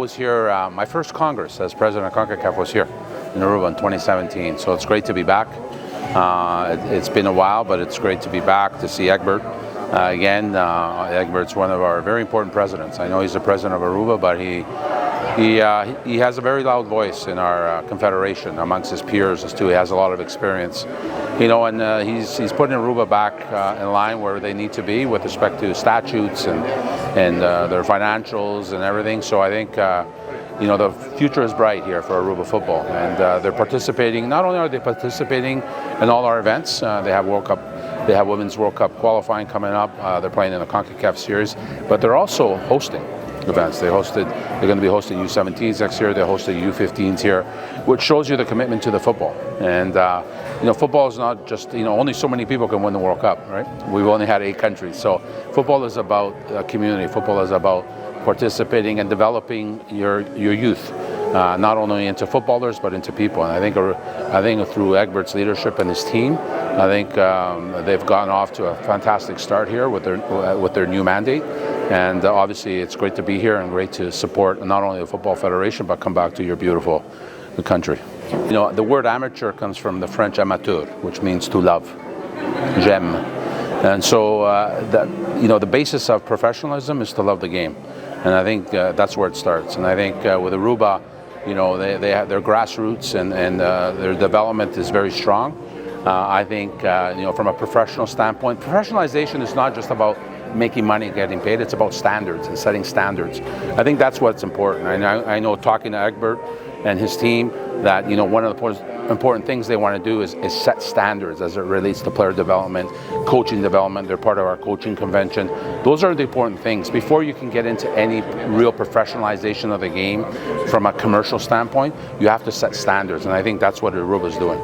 was here, my first Congress as president of CONCACAF was here in Aruba in 2017. So it's great to be back. It's been a while, but it's great to be back to see Egbert. Again, Egbert's one of our very important presidents. I know he's the president of Aruba, but he has a very loud voice in our confederation amongst his peers as too. He has a lot of experience, you know, and he's putting Aruba back in line where they need to be with respect to statutes and their financials and everything. So I think you know, the future is bright here for Aruba football, and they're participating. Not only are they participating in all our events, they have World Cup. They have Women's World Cup qualifying coming up. They're playing in the CONCACAF series, but they're also hosting events. They're going to be hosting U17s next year. They're hosting U15s here, which shows you the commitment to the football. And you know, football is not just, you know, only so many people can win the World Cup, right? We've only had 8 countries. So football is about community. Football is about participating and developing your youth, not only into footballers but into people. And I think through Egbert's leadership and his team, I think they've gotten off to a fantastic start here with their new mandate. And obviously, it's great to be here and great to support not only the Football Federation but come back to your beautiful country. You know, the word amateur comes from the French amateur, which means to love, j'aime. And so, you know, the basis of professionalism is to love the game. And I think that's where it starts. And I think with Aruba, you know, they have their grassroots and their development is very strong. I think, you know, from a professional standpoint, professionalization is not just about making money and getting paid. It's about standards and setting standards. I think that's what's important. I know talking to Egbert and his team that, you know, one of the important things they want to do is set standards as it relates to player development, coaching development. They're part of our coaching convention. Those are the important things. Before you can get into any real professionalization of the game from a commercial standpoint, you have to set standards, and I think that's what Aruba is doing.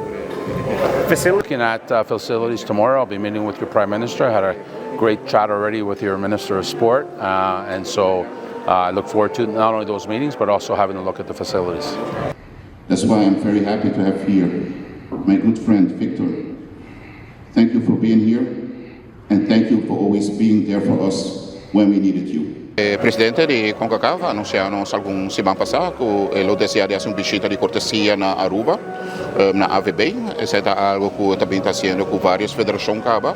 Looking at facilities tomorrow, I'll be meeting with your Prime Minister. I had a great chat already with your Minister of Sport, and so I look forward to not only those meetings but also having a look at the facilities. That's why I'm very happy to have here my good friend Victor. Thank you for being here, and thank you for always being there for us when we needed you. Presidente di CONCACAF anunciamos alguns semana passada que ele desearia um bishita de cortesia na Aruba, na AVB. Isso é algo que também está sendo com várias federações caba.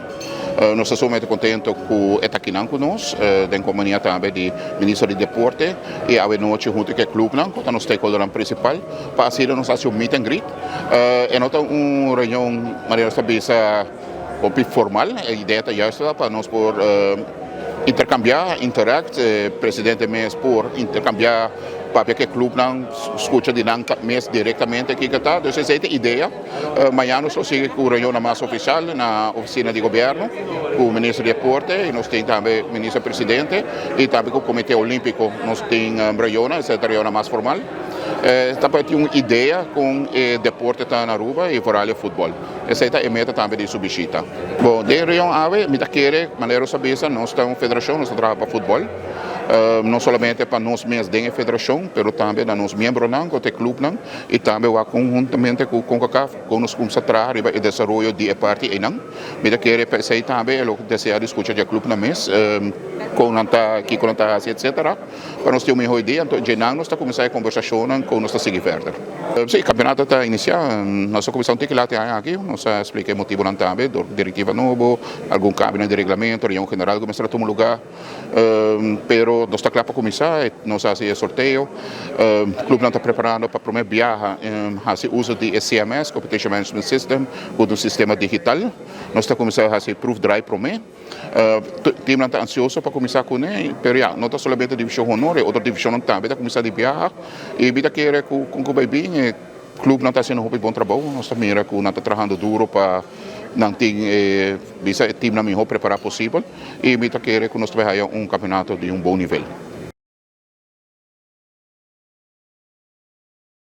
Nós estamos muito contentes com está aqui conosco, da companhia também de ministro de deporte e a noite junto com o clube não, que é nosso stakeholder principal, para assim nós fazer um meet and greet. É nota reunião maneira estabelece um pouco formal. A ideia é justo para nós por intercambiar, presidente mesmo por intercambiar para que o clube não escute de não mesmo diretamente aqui que está. Então essa é a ideia. Amanhã nós vamos seguir com a reunião mais oficial na oficina de governo, com o ministro de deporte e nós temos também o ministro presidente e também com o comitê olímpico. Nós temos reunião, essa é a reunião mais formal. Também tem uma ideia com o deporte na Aruba e o futebol. Essa é a meta também de subishita. Bom, de reunião ave, me quer maneira saber nós estamos federação, nós trabalhamos para futebol. Não somente para nós mesmos da federação, mas também para nós membros com o clube e também conjuntamente com o CONCACAF, com nós começamos a trabalhar e desenvolver de parte e não. Me quer pensar também eu desejar discutir com o clube na mesa, com aqui com etc. Para nós ter uma melhor ideia, então de nós está começando a conversação com nós seguir further. Sim, o campeonato está iniciando, nós começamos a ter que aqui, nós expliquei o motivo também, diretiva nova, algum cambio de regulamento, reunião general começar a tomar lugar, pero nós está claro para começar, nós fazemos sorteio, o clube não está preparando para a primeira viagem, fazer uso de CMS, Competition Management System, ou do sistema digital, nós está começando a fazer proof drive para o mês, o time não está ansioso para começar com ele, pero não está somente a divisão honor, outra divisão também está começando a viajar, e vida quer com o bem, o clube não está sendo um bom trabalho, nós também não está trabalhando duro para não ter o time na melhor preparado possível, e vida quer que nós trabalhamos campeonato de bom nível.